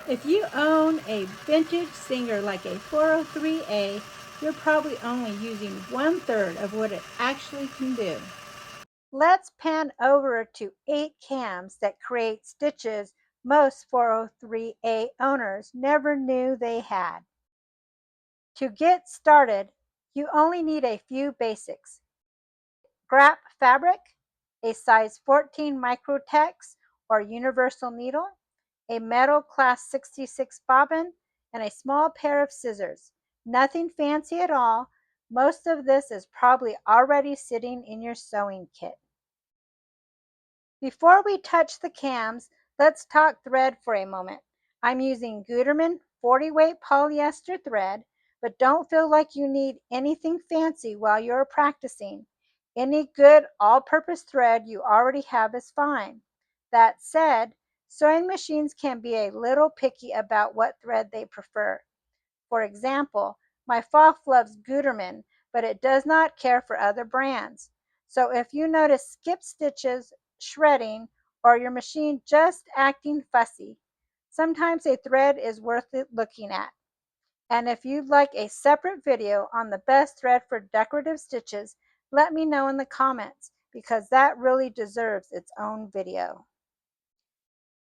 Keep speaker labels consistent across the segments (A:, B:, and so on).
A: If you own a vintage Singer like a 403A, you're probably only using 1/3 of what it actually can do. Let's pan over to 8 cams that create stitches most 403A owners never knew they had. To get started, you only need a few basics. Scrap fabric, a size 14 microtex or universal needle, a metal class 66 bobbin, and a small pair of scissors. Nothing fancy at all. Most of this is probably already sitting in your sewing kit. Before we touch the cams, let's talk thread for a moment. I'm using Gutermann 40 weight polyester thread, but don't feel like you need anything fancy while you're practicing. Any good all-purpose thread you already have is fine. That said, sewing machines can be a little picky about what thread they prefer. For example, my Foff loves Gutermann, but it does not care for other brands. So if you notice skip stitches, shredding, or your machine just acting fussy, sometimes a thread is worth it looking at. And if you'd like a separate video on the best thread for decorative stitches, let me know in the comments because that really deserves its own video.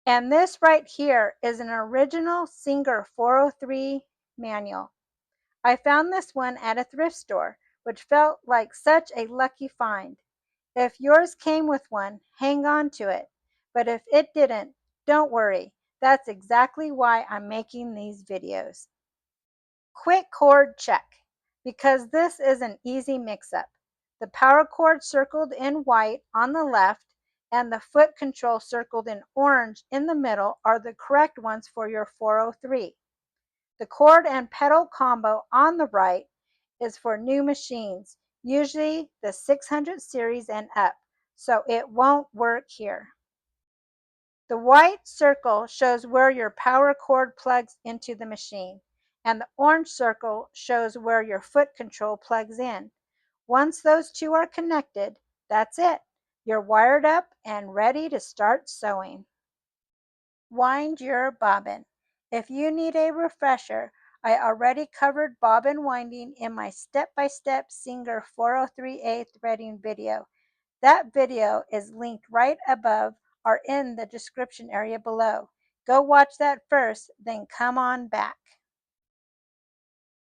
A: And this right here is an original Singer 403 manual. I found this one at a thrift store, which felt like such a lucky find. If yours came with one, hang on to it. But if it didn't, don't worry. That's exactly why I'm making these videos. Quick cord check, because this is an easy mix-up. The power cord circled in white on the left and the foot control circled in orange in the middle are the correct ones for your 403. The cord and pedal combo on the right is for new machines, usually the 600 series and up, so it won't work here. The white circle shows where your power cord plugs into the machine, and the orange circle shows where your foot control plugs in. Once those two are connected, that's it. You're wired up and ready to start sewing. Wind your bobbin. If you need a refresher, I already covered bobbin winding in my step-by-step Singer 403A threading video. That video is linked right above or in the description area below. Go watch that first, then come on back.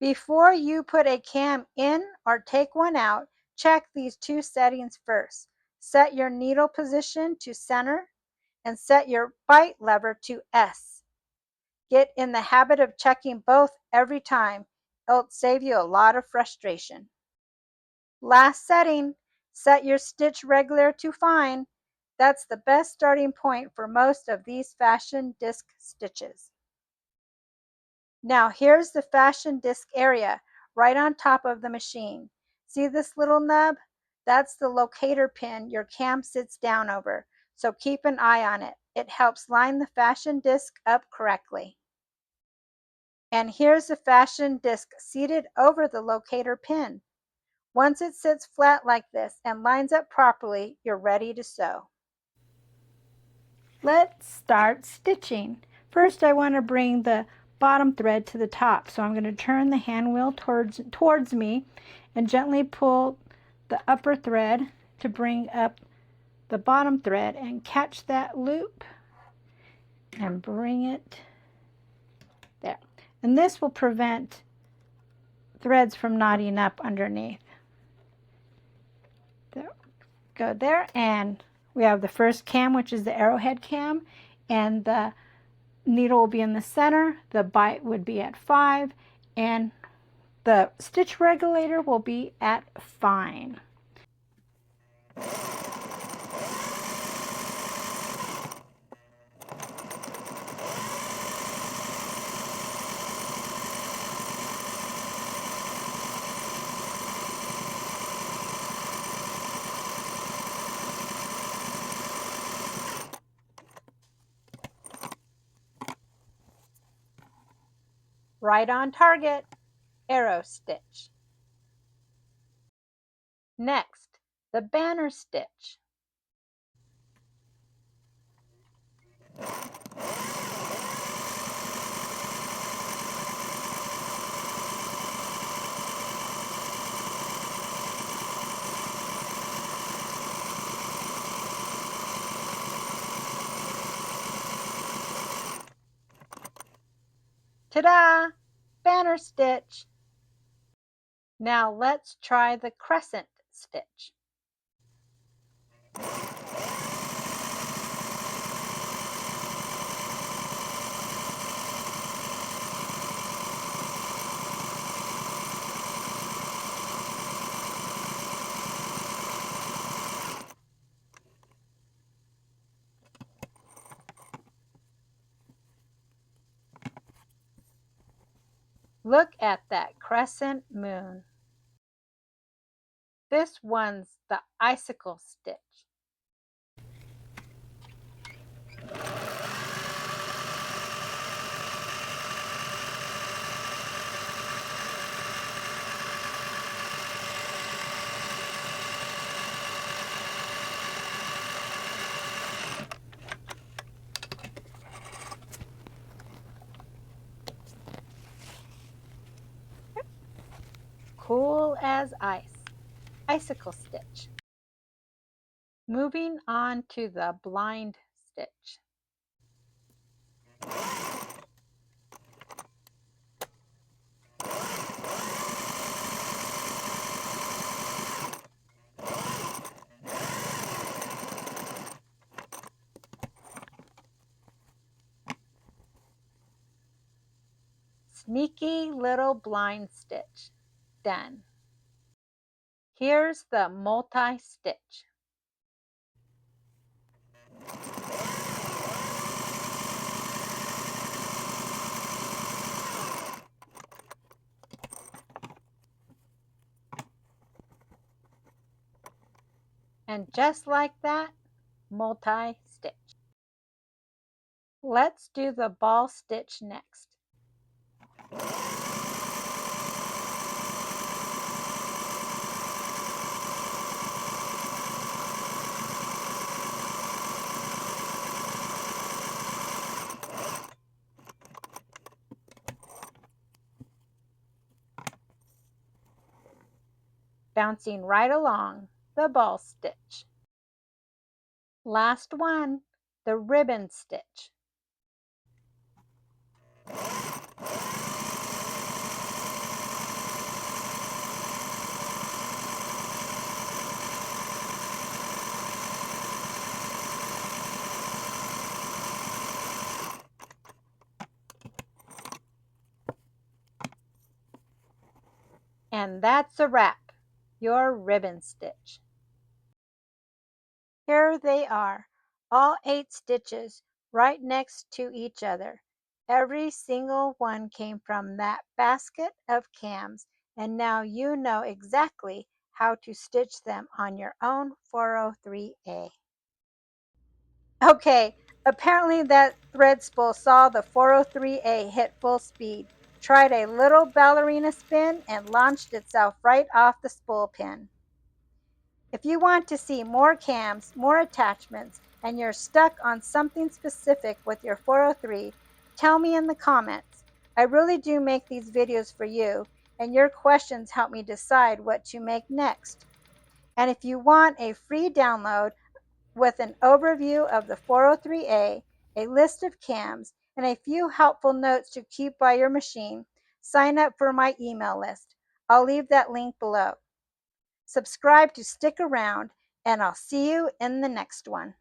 A: Before you put a cam in or take one out, check these two settings first. Set your needle position to center and set your bite lever to S. Get in the habit of checking both every time. It'll save you a lot of frustration. Last setting, set your stitch regulator to fine. That's the best starting point for most of these fashion disc stitches. Now here's the fashion disc area right on top of the machine. See this little nub? That's the locator pin your cam sits down over, so keep an eye on it. It helps line the fashion disc up correctly. And here's the fashion disc seated over the locator pin. Once it sits flat like this and lines up properly, you're ready to sew. Let's start stitching. First, I want to bring the bottom thread to the top, so I'm going to turn the hand wheel towards me and gently pull the upper thread to bring up the bottom thread and catch that loop and bring it there. And this will prevent threads from knotting up underneath. There, go there, and we have the first cam, which is the arrowhead cam, and the needle will be in the center, the bite would be at 5, and the stitch regulator will be at fine. Right on target, arrow stitch. Next, the banner stitch. Ta-da! Banner stitch. Now let's try the crescent stitch. Look at that crescent moon. This one's the icicle stitch. Cool as ice. Icicle stitch. Moving on to the blind stitch. Sneaky little blind stitch. Done. Here's the multi-stitch. And just like that, multi-stitch. Let's do the ball stitch next. Bouncing right along the ball stitch. Last one, the ribbon stitch. And that's a wrap, your ribbon stitch. Here they are, all 8 stitches right next to each other. Every single one came from that basket of cams, and now you know exactly how to stitch them on your own 403A. Okay, apparently that thread spool saw the 403A hit full speed, tried a little ballerina spin, and launched itself right off the spool pin. If you want to see more cams, more attachments, and you're stuck on something specific with your 403, tell me in the comments. I really do make these videos for you, and your questions help me decide what to make next. And if you want a free download with an overview of the 403A, a list of cams, and a few helpful notes to keep by your machine, sign up for my email list. I'll leave that link below. Subscribe to stick around, and I'll see you in the next one.